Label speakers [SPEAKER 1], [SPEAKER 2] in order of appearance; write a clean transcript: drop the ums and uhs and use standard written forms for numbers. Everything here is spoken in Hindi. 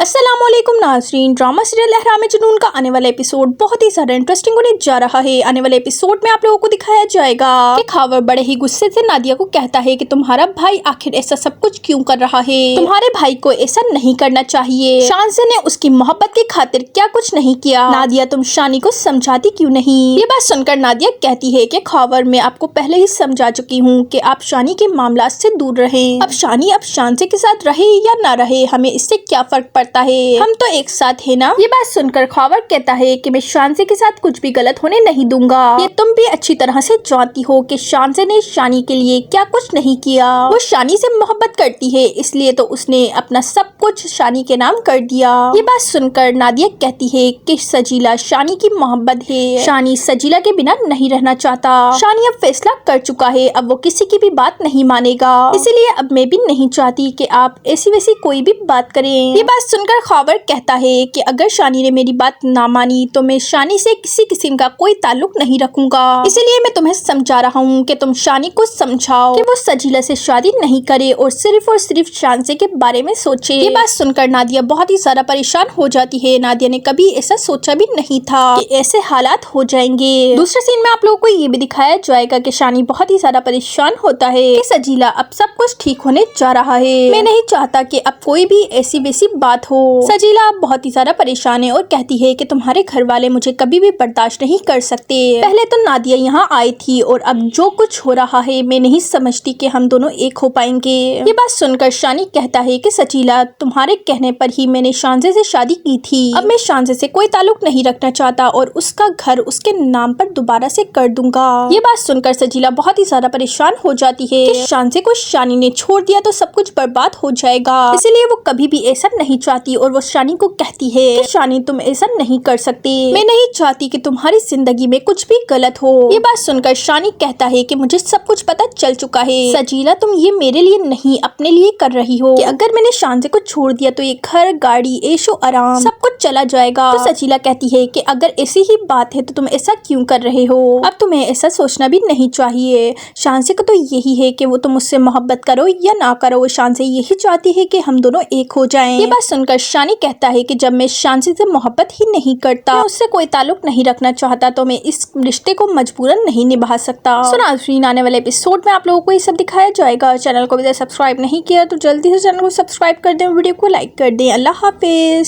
[SPEAKER 1] अस्सलामुअलैकुम नाज़रीन, ड्रामा सीरियल अहराम जुनून का आने वाला एपिसोड बहुत ही ज़्यादा इंटरेस्टिंग होने जा रहा है। आने वाले एपिसोड में आप लोगों को दिखाया जाएगा कि खावर बड़े ही गुस्से से नादिया को कहता है कि तुम्हारा भाई आखिर ऐसा सब कुछ क्यों कर रहा है, तुम्हारे भाई को ऐसा नहीं करना चाहिए। शानसे ने उसकी मोहब्बत की खातिर क्या कुछ नहीं किया, नादिया तुम शानी को समझाती क्यों नहीं। ये बात सुनकर नादिया कहती है कि खावर मैं आपको पहले ही समझा चुकी हूँ कि आप शानी के मामला से दूर रहें। अब शानी अब शानसे के साथ रहे या ना रहे हमें इससे क्या फर्क पड़ता है, हम तो एक साथ है ना। ये बात सुनकर खावर कहता है कि मैं शानसे के साथ कुछ भी गलत होने नहीं दूंगा। ये तुम भी अच्छी तरह से जानती हो कि शानसे ने शानी के लिए क्या कुछ नहीं किया। वो शानी से मोहब्बत करती है इसलिए तो उसने अपना सब कुछ शानी के नाम कर दिया। ये बात सुनकर नादिया कहती है कि सजीला शानी की मोहब्बत है, शानी सजीला के बिना नहीं रहना चाहता। शानी अब फैसला कर चुका है, अब वो किसी की भी बात नहीं मानेगा, इसीलिए अब मैं भी नहीं चाहती कि आप ऐसी वैसी कोई भी बात करें। ये बात सुनकर खावर कहता है कि अगर शानी ने मेरी बात ना मानी तो मैं शानी से किसी किस्म का कोई ताल्लुक नहीं रखूंगा, इसीलिए मैं तुम्हें समझा रहा हूँ कि तुम शानी को समझाओ कि वो सजीला से शादी नहीं करे और सिर्फ शानसे के बारे में सोचे। ये बात सुनकर नादिया बहुत ही ज्यादा परेशान हो जाती है। नादिया ने कभी ऐसा सोचा भी नहीं था कि ऐसे हालात हो जाएंगे। दूसरे सीन में आप लोगों को ये भी दिखाया जाएगा कि शानी बहुत ही ज्यादा परेशान होता है कि सजीला अब सब कुछ ठीक होने जा रहा है, मैं नहीं चाहता कि अब कोई भी ऐसी वैसी बात हो। सजीला अब बहुत ही ज्यादा परेशान है और कहती है कि तुम्हारे घर वाले मुझे कभी भी बर्दाश्त नहीं कर सकते। पहले तो नादिया यहाँ आई थी और अब जो कुछ हो रहा है मैं नहीं समझती कि हम दोनों एक हो पाएंगे। ये बात सुनकर शानी कहता है कि सजीला तुम्हारे कहने पर ही मैंने शानसे से शादी की थी, अब मैं शानसे से कोई ताल्लुक नहीं रखना चाहता और उसका घर उसके नाम पर दोबारा से कर दूंगा। ये बात सुनकर सजीला बहुत ही ज्यादा परेशान हो जाती है कि शानसे को शानी ने छोड़ दिया तो सब कुछ बर्बाद हो जाएगा, इसीलिए वो कभी भी ऐसा नहीं चाहती और वो शानी को कहती है कि शानी तुम ऐसा नहीं कर सकती, मैं नहीं चाहती कि तुम्हारी जिंदगी में कुछ भी गलत हो। ये बात सुनकर शानी कहता है कि मुझे सब कुछ पता चल चुका है, सजीला तुम ये मेरे लिए नहीं अपने लिए कर रही हो कि अगर मैंने शानसे को छोड़ दिया तो ये घर गाड़ी ऐशो आराम सब कुछ चला जाएगा। तो सजीला कहती है कि अगर ऐसी ही बात है तो तुम ऐसा क्यों कर रहे हो, अब तुम्हें ऐसा सोचना भी नहीं चाहिए। शानसे को तो यही है कि वो तुम मुझसे मोहब्बत करो या ना करो, शानसे यही चाहती है कि हम दोनों एक हो जाएं। ये बात सुनकर शानी कहता है कि जब मैं शानसे से मोहब्बत ही नहीं करता, मैं उससे कोई ताल्लुक नहीं रखना चाहता तो मैं इस रिश्ते को मजबूरन नहीं निभा सकता। सो नाज़रीन, आने वाले एपिसोड में आप लोगों को ये सब दिखाया जाएगा। चैनल को अभी तक सब्सक्राइब नहीं किया तो जल्दी से चैनल को सब्सक्राइब कर दें, वीडियो को लाइक कर दें। अल्लाह हाफिज।